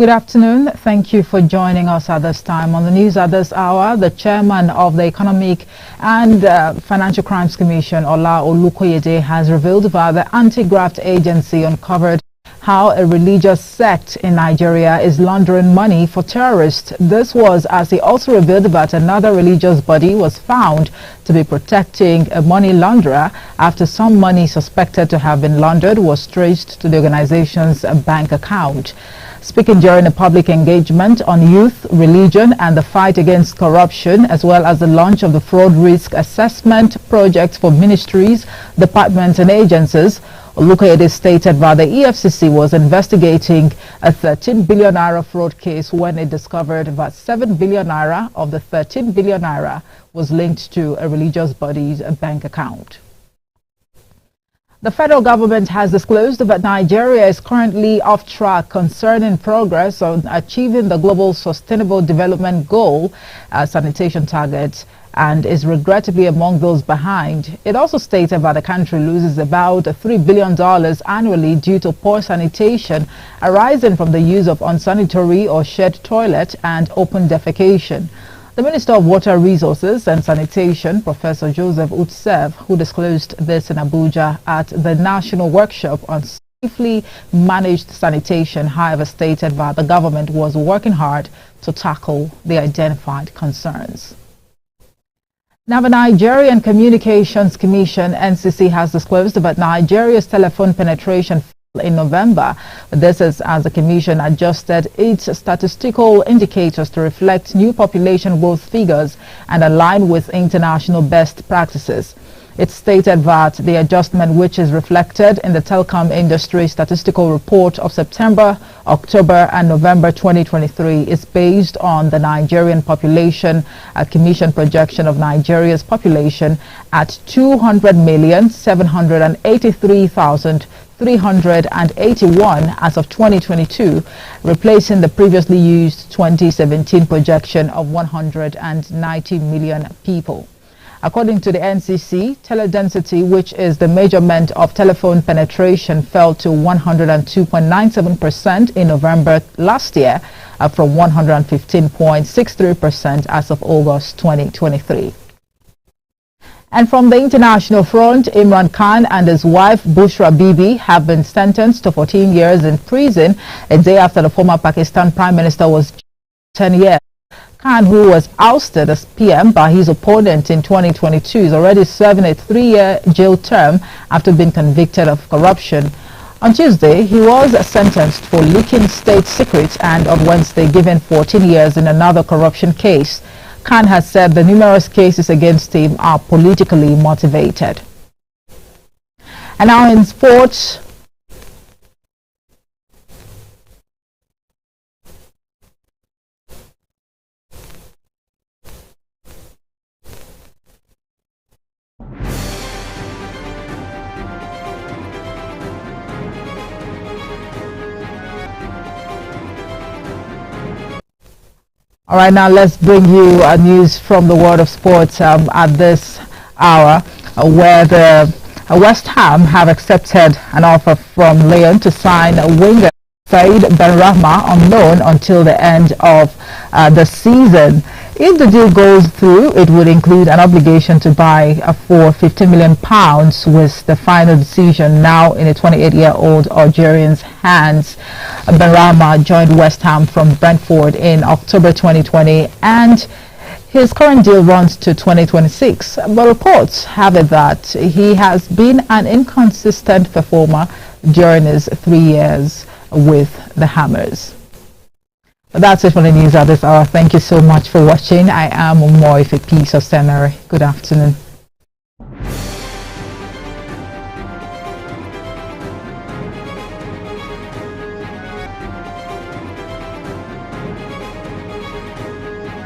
Good afternoon. Thank you for joining us at this time. On the news at this hour, the chairman of the Economic and Financial Crimes Commission, Ola Olukoyede, has revealed that the anti-graft agency uncovered how a religious sect in Nigeria is laundering money for terrorists. This was as he also revealed that another religious body was found to be protecting a money launderer after some money suspected to have been laundered was traced to the organization's bank account. Speaking during a public engagement on youth, religion and the fight against corruption, as well as the launch of the fraud risk assessment project for ministries, departments and agencies, Olukoyede stated that the EFCC was investigating a 13 billion naira fraud case when it discovered that 7 billion naira of the 13 billion naira was linked to a religious body's bank account. The federal government has disclosed that Nigeria is currently off track concerning progress on achieving the Global Sustainable Development Goal sanitation targets and is regrettably among those behind. It also stated that the country loses about $3 billion annually due to poor sanitation arising from the use of unsanitary or shared toilet and open defecation. The Minister of Water Resources and Sanitation, Professor Joseph Utsev, who disclosed this in Abuja at the National Workshop on Safely Managed Sanitation, however, stated that the government was working hard to tackle the identified concerns. Now, the Nigerian Communications Commission, NCC, has disclosed that Nigeria's telephone penetration fell in November. This is as the Commission adjusted its statistical indicators to reflect new population growth figures and align with international best practices. It stated that the adjustment, which is reflected in the telecom industry statistical report of September, October and November 2023, is based on the Nigerian population Commission projection of Nigeria's population at 200,783,381 as of 2022, replacing the previously used 2017 projection of 190 million people. According to the NCC, teledensity, which is the measurement of telephone penetration, fell to 102.97% in November last year from 115.63% as of August 2023. And from the international front, Imran Khan and his wife Bushra Bibi have been sentenced to 14 years in prison a day after the former Pakistan Prime Minister was jailed for 10 years. Khan, who was ousted as PM by his opponent in 2022, is already serving a 3-year jail term after being convicted of corruption. On Tuesday, he was sentenced for leaking state secrets and on Wednesday given 14 years in another corruption case. Khan has said the numerous cases against him are politically motivated. And now in sports. All right, now let's bring you news from the world of sports at this hour, where the West Ham have accepted an offer from Lyon to sign winger Said Benrahma on loan until the end of the season. If the deal goes through, it would include an obligation to buy for £15 million, with the final decision now in a 28-year-old Algerian's hands. Benrahma joined West Ham from Brentford in October 2020 and his current deal runs to 2026. But reports have it that he has been an inconsistent performer during his 3 years with the Hammers. That's it for the news at this hour. Thank you so much for watching. I am Umoife Peace of Senare. Good afternoon.